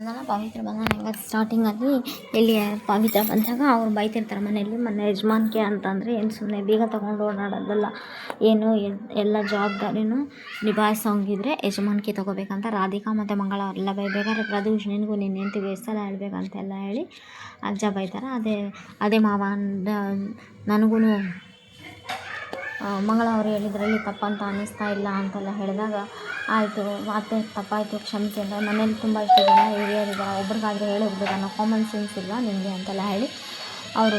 ನಾನು ಪವಿತ್ರ ಬಂದ ನಂಗೆ ಸ್ಟಾರ್ಟಿಂಗಲ್ಲಿ ಇಲ್ಲಿ ಪವಿತ್ರ ಬಂದಾಗ ಅವ್ರು ಬೈತಿರ್ತಾರೆ ಮನೆಯಲ್ಲಿ. ಮನೆ ಯಜಮಾನಿಕೆ ಅಂತಂದರೆ ಏನು ಸುಮ್ಮನೆ ಬೀಗ ತೊಗೊಂಡು ಓಡಾಡೋದಲ್ಲ, ಏನು ಎಲ್ಲ ಜವಾಬ್ದಾರಿನೂ ನಿಭಾಯಿಸೋಂಗಿದ್ರೆ ಯಜಮಾನಿಕೆ ತೊಗೋಬೇಕಂತ ರಾಧಿಕಾ ಮತ್ತು ಮಂಗಳ ಅವರೆಲ್ಲ ಬೈಬೇಕಾದ್ರೆ, ಪ್ರದೂಷ್ ನಿನಗೂ ನಿನ್ನ ಹೆಂಡ್ತಿಗೂ ಎಷ್ಟು ಸಲ ಹೇಳ್ಬೇಕಂತೆಲ್ಲ ಹೇಳಿ ಅಜ್ಜ ಬೈತಾರೆ. ಅದೇ ಮಾವ ನನಗೂ ಮಂಗಳ ಅವರು ಹೇಳಿದ್ರಲ್ಲಿ ತಪ್ಪಂತ ಅನ್ನಿಸ್ತಾ ಇಲ್ಲ ಅಂತೆಲ್ಲ ಹೇಳಿದಾಗ, ಆಯಿತು ಮತ್ತೆ ತಪ್ಪಾಯಿತು ಕ್ಷಮಿಸಿ ಅಂತ. ಮನೇಲಿ ತುಂಬ ಇಷ್ಟು ಜನ ಹಿರಿಯರಿದ್ದಾರೆ, ಒಬ್ರಿಗಾದರೂ ಹೇಳಿ ಹೋಗ್ಬೇಕು ಅನ್ನೋ ಕಾಮನ್ ಸೆನ್ಸ್ ಇಲ್ವಾ ನಿಮಗೆ ಅಂತೆಲ್ಲ ಹೇಳಿ ಅವರು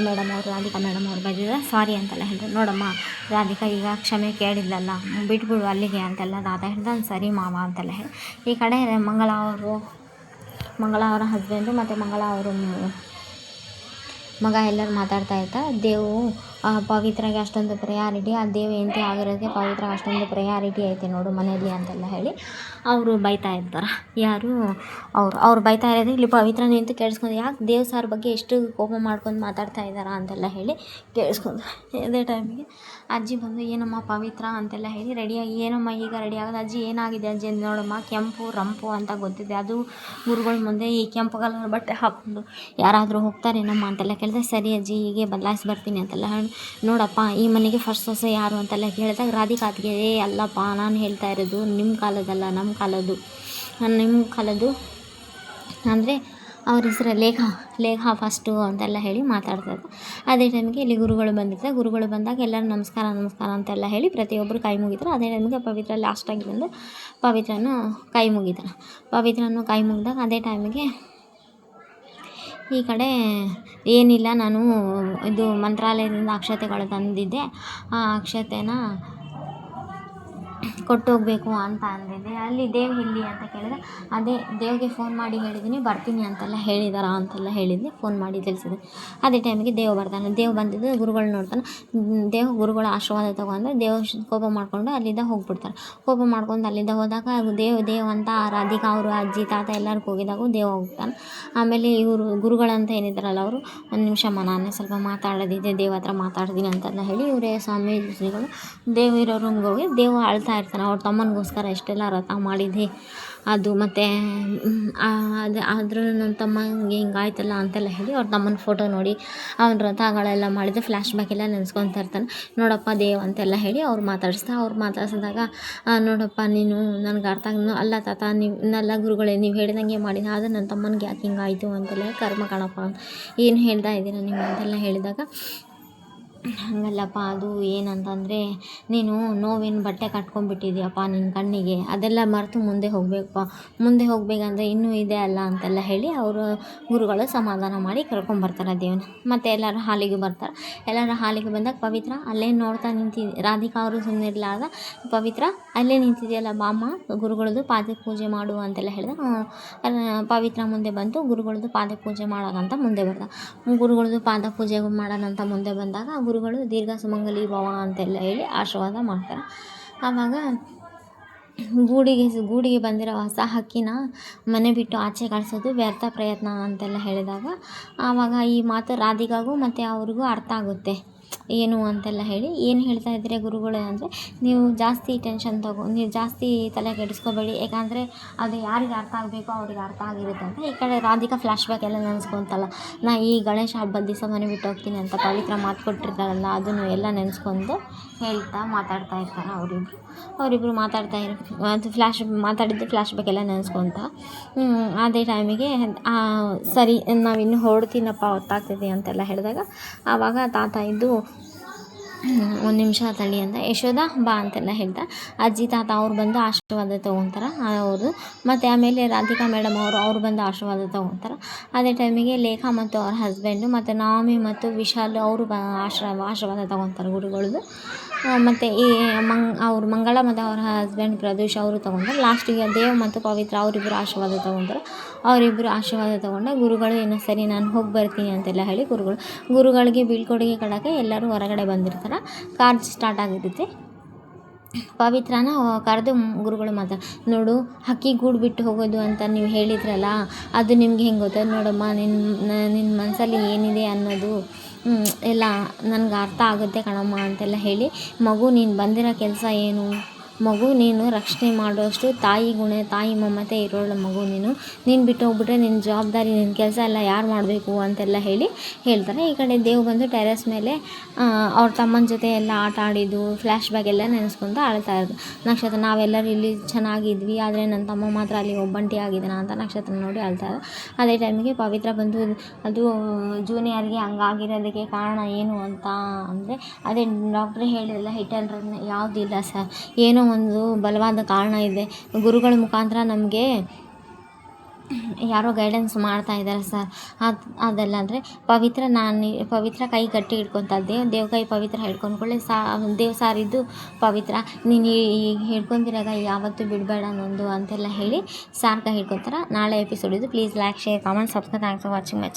ರಾಧಿಕಾ ಮೇಡಮ್ ಅವ್ರು ಬೈದಿದ್ದಾರೆ. ಸಾರಿ ಅಂತೆಲ್ಲ ಹೇಳಿದ್ರು. ನೋಡಮ್ಮ ರಾಧಿಕಾ ಈಗ ಕ್ಷಮೆ ಕೇಳಿಲ್ಲಲ್ಲ, ಬಿಟ್ಬಿಡು ಅಲ್ಲಿಗೆ ಅಂತೆಲ್ಲ ತಾತ ಹೇಳ್ದ. ಸರಿ ಮಾವ ಅಂತೆಲ್ಲ ಹೇಳಿ ಈ ಕಡೆ ಮಂಗಳ ಅವರ ಹಸ್ಬೆಂಡು ಮತ್ತು ಮಂಗಳ ಅವರು ಮಗ ಎಲ್ಲರೂ ಮಾತಾಡ್ತಾ ಇರ್ತಾರೆ. ದೇವು ಪವಿತ್ರಾಗೆ ಅಷ್ಟೊಂದು ಪ್ರಯಾರಿಟಿ, ಆ ದೇವ್ ಹೆಂಡತಿ ಆಗಿರೋದಕ್ಕೆ ಪವಿತ್ರಾಗೆ ಅಷ್ಟೊಂದು ಪ್ರಯಾರಿಟಿ ಐತೆ ನೋಡು ಮನೆಯಲ್ಲಿ ಅಂತೆಲ್ಲ ಹೇಳಿ ಅವರು ಬೈತಾ ಇರ್ತಾರೆ. ಯಾರು ಅವ್ರು ಬೈತಾ ಇರೋದು ಇಲ್ಲಿ ಪವಿತ್ರ ನಿಂತು ಕೇಳಿಸ್ಕೊಂಡು, ಯಾಕೆ ದೇವ್ ಸಾರ್ ಬಗ್ಗೆ ಎಷ್ಟು ಕೋಪ ಮಾಡ್ಕೊಂಡು ಮಾತಾಡ್ತಾ ಇದ್ದಾರಾ ಅಂತೆಲ್ಲ ಹೇಳಿ ಕೇಳಿಸ್ಕೊಂಡು, ಅದೇ ಟೈಮಿಗೆ ಅಜ್ಜಿ ಬಂದು ಏನಮ್ಮ ಪವಿತ್ರ ಅಂತೆಲ್ಲ ಹೇಳಿ ರೆಡಿಯಾಗಿ, ಏನಮ್ಮ ಈಗ ರೆಡಿ ಆಗೋದು ಅಜ್ಜಿ, ಏನಾಗಿದೆ ಅಜ್ಜಿ ನೋಡಮ್ಮ ಕೆಂಪು ರಂಪು ಅಂತ ಗೊತ್ತಿದೆ, ಅದು ಗುರುಗಳ ಮುಂದೆ ಈ ಕೆಂಪು ಕಲರ್ ಬಟ್ಟೆ ಹಾಕ್ಕೊಂಡು ಯಾರಾದರೂ ಹೋಗ್ತಾರೇನಮ್ಮ ಅಂತೆಲ್ಲ ಕೇಳಿದೆ. ಸರಿ ಅಜ್ಜಿ ಹೀಗೆ ಬದಲಾಯಿಸಿ ಬರ್ತೀನಿ ಅಂತೆಲ್ಲ ಹೇಳಿ, ನೋಡಪ್ಪ ಈ ಮನೆಗೆ ಫಸ್ಟ್ ಸೊಸೆ ಯಾರು ಅಂತೆಲ್ಲ ಕೇಳಿದಾಗ ರಾಧಿಕಾತ್ಗೆ, ಅಲ್ಲಪ್ಪ ನಾನು ಹೇಳ್ತಾ ಇರೋದು ನಿಮ್ಮ ಕಾಲದಲ್ಲ ನಮ್ಮ ಕಾಲದ್ದು ಅಂದರೆ ಅವ್ರ ಹೆಸರು ಲೇಖಾ ಫಸ್ಟು ಅಂತೆಲ್ಲ ಹೇಳಿ ಮಾತಾಡ್ತಾರೆ. ಅದೇ ಟೈಮಿಗೆ ಇಲ್ಲಿ ಗುರುಗಳು ಬಂದಿರ್ತಾರೆ. ಗುರುಗಳು ಬಂದಾಗ ಎಲ್ಲರೂ ನಮಸ್ಕಾರ ಅಂತೆಲ್ಲ ಹೇಳಿ ಪ್ರತಿಯೊಬ್ಬರು ಕೈ ಮುಗಿತಾರೆ. ಅದೇ ಟೈಮಿಗೆ ಪವಿತ್ರ ಲಾಸ್ಟಾಗಿ ಬಂದು ಪವಿತ್ರನೂ ಕೈ ಮುಗಿದಾಗ ಅದೇ ಟೈಮಿಗೆ ಈ ಕಡೆ ಏನಿಲ್ಲ, ನಾನು ಇದು ಮಂತ್ರಾಲಯದಿಂದ ಅಕ್ಷತೆಗಳು ತಂದಿದ್ದೆ, ಆ ಅಕ್ಷತೆನ ಕೊಟ್ಟು ಹೋಗಬೇಕು ಅಂತ ಅಂದಿದ್ದೆ. ಅಲ್ಲಿ ದೇವ್ ಇಲ್ಲಿ ಅಂತ ಕೇಳಿದೆ. ಅದೇ ದೇವ್ಗೆ ಫೋನ್ ಮಾಡಿ ಹೇಳಿದ್ದೀನಿ ಬರ್ತೀನಿ ಅಂತೆಲ್ಲ ಹೇಳಿದಾರ ಅಂತೆಲ್ಲ ಹೇಳಿದ್ದೆ, ಫೋನ್ ಮಾಡಿ ತಿಳಿಸಿದೆ. ಅದೇ ಟೈಮಿಗೆ ದೇವ್ ಬರ್ತಾನೆ. ದೇವ್ ಬಂದಿದ್ದು ಗುರುಗಳು ನೋಡ್ತಾನೆ. ದೇವ್ ಗುರುಗಳ ಆಶೀರ್ವಾದ ತೊಗೊಂಡ್ರೆ ದೇವ್ ಕೋಪ ಮಾಡಿಕೊಂಡು ಅಲ್ಲಿಂದ ಹೋಗ್ಬಿಡ್ತಾರೆ. ಕೋಪ ಮಾಡ್ಕೊಂಡು ಅಲ್ಲಿಂದ ಹೋದಾಗ ದೇವ್ ಅಂತ ರಾಧಿಕಾ ಅವರು ಅಜ್ಜಿ ತಾತ ಎಲ್ಲರಿಗೂ ಹೋಗಿದಾಗ ದೇವ್ ಹೋಗ್ತಾನೆ. ಆಮೇಲೆ ಇವರು ಗುರುಗಳಂತ ಏನಿದ್ದಾರಲ್ಲ ಅವರು, ಒಂದು ನಿಮಿಷಮ್ಮ ನಾನೇ ಸ್ವಲ್ಪ ಮಾತಾಡೋದಿದೆ, ದೇವ್ ಹತ್ರ ಮಾತಾಡ್ತೀನಿ ಅಂತೆಲ್ಲ ಹೇಳಿ ಇವರೇ ಸ್ವಾಮೀಜಿಗಳು ದೇವ್ ಇರೋ ರೂಮ್ಗೆ ಹೋಗಿ ದೇವ್ ಅಳ್ತಾ ಇರ್ತಾನೆ. ಅವ್ರ ತಮ್ಮನಿಗೋಸ್ಕರ ಎಷ್ಟೆಲ್ಲ ವ್ರತ ಮಾಡಿದ್ದೆ ಅದು, ಮತ್ತು ಆದರೂ ನನ್ನ ತಮ್ಮಂಗೆ ಹಿಂಗಾಯ್ತಲ್ಲ ಅಂತೆಲ್ಲ ಹೇಳಿ ಅವ್ರ ತಮ್ಮನ ಫೋಟೋ ನೋಡಿ ಅವನ ವ್ರತಗಳೆಲ್ಲ ಮಾಡಿದ್ದು ಫ್ಲ್ಯಾಶ್ ಬ್ಯಾಕ್ ಎಲ್ಲ ನೆನೆಸ್ಕೊತಾ ಇರ್ತಾನೆ. ನೋಡಪ್ಪ ದೇವ್ ಅಂತೆಲ್ಲ ಹೇಳಿ ಅವ್ರು ಮಾತಾಡಿಸಿದಾಗ, ನೋಡಪ್ಪ ನೀನು ನನಗೆ ಅರ್ಥ ಅಲ್ಲ ತಾತ, ನೀವೆಲ್ಲ ಗುರುಗಳೇ ನೀವು ಹೇಳಿದಂಗೆ ಮಾಡಿದ, ಆದರೆ ನನ್ನ ತಮ್ಮನಿಗೆ ಯಾಕೆ ಹಿಂಗಾಯಿತು ಅಂತೆಲ್ಲ ಕರ್ಮ ಕಣಪ್ಪ ಏನು ಹೇಳ್ತಾ ಇದ್ದೀರಾ ನೀವು ಅಂತೆಲ್ಲ ಹೇಳಿದಾಗ, ಹಂಗಲ್ಲಪ್ಪ ಅದು ಏನಂತಂದರೆ ನೀನು ನೋವೇನು ಬಟ್ಟೆ ಕಟ್ಕೊಂಡ್ಬಿಟ್ಟಿದ್ಯಪ್ಪ ನಿನ್ನ ಕಣ್ಣಿಗೆ, ಅದೆಲ್ಲ ಮರೆತು ಮುಂದೆ ಹೋಗ್ಬೇಕಂದ್ರೆ ಇನ್ನೂ ಇದೆ ಅಲ್ಲ ಅಂತೆಲ್ಲ ಹೇಳಿ ಅವರು ಗುರುಗಳು ಸಮಾಧಾನ ಮಾಡಿ ಕರ್ಕೊಂಬರ್ತಾರೆ ದೇವನ. ಮತ್ತು ಎಲ್ಲರೂ ಹಾಲಿಗೆ ಬರ್ತಾರೆ. ಎಲ್ಲರೂ ಹಾಲಿಗೆ ಬಂದಾಗ ಪವಿತ್ರ ಅಲ್ಲೇ ನೋಡ್ತಾ ರಾಧಿಕಾ ಅವರು ಸುಮ್ಮನೆ ಇರಲಾರ್ದ, ಪವಿತ್ರ ಅಲ್ಲೇ ನಿಂತಿದೆಯಲ್ಲ ಬಾಮ್ಮ ಗುರುಗಳದ್ದು ಪಾದಕ್ಕೆ ಪೂಜೆ ಮಾಡು ಅಂತೆಲ್ಲ ಹೇಳಿದಾಗ ಪವಿತ್ರ ಮುಂದೆ ಬಂತು. ಗುರುಗಳದ್ದು ಪಾದಕ್ಕೆ ಪೂಜೆ ಮಾಡೋಕ್ಕಂತ ಮುಂದೆ ಬರ್ತಾರೆ. ಗುರುಗಳದ್ದು ಪಾದ ಪೂಜೆ ಮಾಡೋಣಂತ ಮುಂದೆ ಬಂದಾಗ ಗುರುಗಳು ದೀರ್ಘ ಸುಮಂಗಲಿ ಭವ ಅಂತೆಲ್ಲ ಹೇಳಿ ಆಶೀರ್ವಾದ ಮಾಡ್ತಾರೆ. ಆವಾಗ ಗೂಡಿಗೆ ಬಂದಿರೋ ಹೊಸ ಹಕ್ಕಿನ ಮನೆ ಬಿಟ್ಟು ಆಚೆ ಕಳಿಸೋದು ವ್ಯರ್ಥ ಪ್ರಯತ್ನ ಅಂತೆಲ್ಲ ಹೇಳಿದಾಗ, ಆವಾಗ ಈ ಮಾತು ರಾಧಿಕಾಗೂ ಮತ್ತು ಅವ್ರಿಗೂ ಅರ್ಥ ಆಗುತ್ತೆ ಏನು ಅಂತೆಲ್ಲ ಹೇಳಿ, ಏನು ಹೇಳ್ತಾ ಇದ್ದೀರಿ ಗುರುಗಳೇ ಅಂದರೆ, ನೀವು ಜಾಸ್ತಿ ಟೆನ್ಷನ್ ನೀವು ಜಾಸ್ತಿ ತಲೆ ಕೆಡಿಸ್ಕೋಬೇಡಿ, ಯಾಕಂದರೆ ಅದು ಯಾರಿಗೆ ಅರ್ಥ ಆಗಬೇಕೋ ಅವ್ರಿಗೆ ಅರ್ಥ ಆಗಿರುತ್ತೆ ಅಂತ. ಈ ಕಡೆ ರಾಧಿಕಾ ಫ್ಲ್ಯಾಶ್ ಬ್ಯಾಕ್ ಎಲ್ಲ ನೆನೆಸ್ಕೊತಲ್ಲ, ನಾ ಈ ಗಣೇಶ ಹಬ್ಬದ ದಿವಸ ಮನೆ ಬಿಟ್ಟು ಹೋಗ್ತೀನಿ ಅಂತ ಪವಿತ್ರ ಮಾತು ಕೊಟ್ಟಿರ್ತಾರಲ್ಲ, ಅದನ್ನು ಎಲ್ಲ ನೆನೆಸ್ಕೊಂಡು ಹೇಳ್ತಾ ಮಾತಾಡ್ತಾ ಇರ್ತಾರೆ ಅವರಿಬ್ಬರು ಮಾತಾಡ್ತಾ ಅದು ಮಾತಾಡಿದ್ದು ಫ್ಲ್ಯಾಶ್ ಬ್ಯಾಕ್ ಎಲ್ಲ ನೆನೆಸ್ಕೊತ. ಅದೇ ಟೈಮಿಗೆ ಸರಿ ನಾವಿನ್ನೂ ಹೊರಡ್ತೀನಪ್ಪ ಹೊತ್ತಾಗ್ತಿದೆ ಅಂತೆಲ್ಲ ಹೇಳಿದಾಗ, ಆವಾಗ ತಾತ ಇದ್ದು ಒಂದು ನಿಮಿಷ ತಳಿ ಅಂತ, ಯಶೋಧ ಬಾ ಅಂತೆಲ್ಲ ಹೇಳ್ತಾ ಅಜ್ಜಿ ತಾತ ಅವ್ರು ಬಂದು ಆಶೀರ್ವಾದ ತೊಗೊತಾರೆ ಅವರು. ಮತ್ತು ಆಮೇಲೆ ರಾಧಿಕಾ ಮೇಡಮ್ ಅವ್ರು ಬಂದು ಆಶೀರ್ವಾದ ತೊಗೊತಾರೆ. ಅದೇ ಟೈಮಿಗೆ ಲೇಖಾ ಮತ್ತು ಅವ್ರ ಹಸ್ಬೆಂಡು ಮತ್ತು ನಾಮಿ ಮತ್ತು ವಿಶಾಲ್ ಅವರು ಆಶೀರ್ವಾದ ತೊಗೊತಾರೆ ಗುರುಗಳದ್ದು. ಮತ್ತು ಈ ಮಂಗಳ ಮತ್ತು ಅವ್ರ ಹಸ್ಬೆಂಡ್ ಪ್ರದೂಷ್ ಅವರು ತೊಗೊಂಡ್ರೆ, ಲಾಸ್ಟಿಗೆ ದೇವ್ ಮತ್ತು ಪವಿತ್ರ ಅವರಿಬ್ಬರು ಆಶೀರ್ವಾದ ತೊಗೊತಾರೆ. ಅವರಿಬ್ಬರು ಆಶೀರ್ವಾದ ತೊಗೊಂಡು ಗುರುಗಳು ಏನೋ ಸರಿ ನಾನು ಹೋಗಿ ಬರ್ತೀನಿ ಅಂತೆಲ್ಲ ಹೇಳಿ ಗುರುಗಳಿಗೆ ಬೀಳ್ಕೊಡುಗೆ ಕೊಡೋಕ್ಕೆ ಎಲ್ಲರೂ ಹೊರಗಡೆ ಬಂದಿರ್ತಾರೆ. ಕಾರ್ ಸ್ಟಾರ್ಟ್ ಆಗಿರುತ್ತೆ. ಪವಿತ್ರನ ಕರೆದು ಗುರುಗಳು ನೋಡು ಹಕ್ಕಿ ಗೂಡು ಬಿಟ್ಟು ಹೋಗೋದು ಅಂತ ನೀವು ಹೇಳಿದ್ರಲ್ಲ, ಅದು ನಿಮ್ಗೆ ಹೆಂಗೆ ಗೊತ್ತದು ನೋಡಮ್ಮ, ನಿನ್ನ ಮನಸ್ಸಲ್ಲಿ ಏನಿದೆ ಅನ್ನೋದು ಎಲ್ಲ ನನಗೆ ಅರ್ಥ ಆಗುತ್ತೆ ಕಣಮ್ಮ ಅಂತೆಲ್ಲ ಹೇಳಿ, ಮಗು ನೀನು ಬಂದಿರೋ ಕೆಲಸ ಏನು, ಮಗು ನೀನು ರಕ್ಷಣೆ ಮಾಡುವಷ್ಟು ತಾಯಿ ಗುಣ, ತಾಯಿ ಮಮತೆ ಇರೋಳು ಮಗು ನೀನು ಬಿಟ್ಟು ಹೋಗ್ಬಿಟ್ರೆ ನಿನ್ನ ಜವಾಬ್ದಾರಿ, ನಿನ್ನ ಕೆಲಸ ಎಲ್ಲ ಯಾರು ಮಾಡಬೇಕು ಅಂತೆಲ್ಲ ಹೇಳ್ತಾರೆ. ಈ ಕಡೆ ದೇವ್ ಬಂದು ಟೆರೆಸ್ ಮೇಲೆ ಅವ್ರ ತಮ್ಮನ ಜೊತೆ ಎಲ್ಲ ಆಟ ಆಡಿದ್ದು ಫ್ಲ್ಯಾಶ್ ಬ್ಯಾಕ್ ಎಲ್ಲ ನೆನೆಸ್ಕೊತ ಅಳ್ತಾ ಇರೋದು. ನಕ್ಷತ್ರ ನಾವೆಲ್ಲರೂ ಇಲ್ಲಿ ಚೆನ್ನಾಗಿದ್ವಿ, ಆದರೆ ನನ್ನ ತಮ್ಮ ಮಾತ್ರ ಅಲ್ಲಿ ಒಬ್ಬಂಟಿ ಆಗಿದ್ದಾನ ಅಂತ ನಕ್ಷತ್ರ ನೋಡಿ ಅಳ್ತಾ ಇರೋದು. ಅದೇ ಟೈಮಿಗೆ ಪವಿತ್ರ ಬಂದು ಅದು ಜೂನಿಯರ್ಗೆ ಹಂಗಾಗಿರೋದಕ್ಕೆ ಕಾರಣ ಏನು ಅಂತ ಅಂದರೆ, ಅದೇ ಡಾಕ್ಟ್ರೇ ಹೇಳಿರಲ್ಲ ಹಿಟ್ಟಲ್ಲಿ ಯಾವುದಿಲ್ಲ ಸರ್, ಏನೋ ಒಂದು ಬಲವಾದ ಕಾರಣ ಇದೆ, ಗುರುಗಳ ಮುಖಾಂತರ ನಮಗೆ ಯಾರೋ ಗೈಡೆನ್ಸ್ ಮಾಡ್ತಾ ಇದ್ದಾರೆ ಸರ್. ಅದೆಲ್ಲ ಅಂದರೆ ಪವಿತ್ರ ಕೈ ಗಟ್ಟಿ ಹಿಡ್ಕೊತಾ ದೇವ್ ಕೈ ಪವಿತ್ರ ಹಿಡ್ಕೊಂಡ್ಕೊಳ್ಳಿ ದೇವ್ ಸಾರಿದ್ದು ಪವಿತ್ರ ನೀನು ಈಗ ಹಿಡ್ಕೊತಿರಾಗ ಯಾವತ್ತೂ ಬಿಡಬೇಡ ನಂದು ಅಂತೆಲ್ಲ ಹೇಳಿ ಸಾರ್ ಕೈ ಹಿಡ್ಕೊತಾರೆ. ನಾಳೆ ಎಪಿಸೋಡ್ ಇದು. Please like, share, comment, subscribe. Thanks for watching my channel.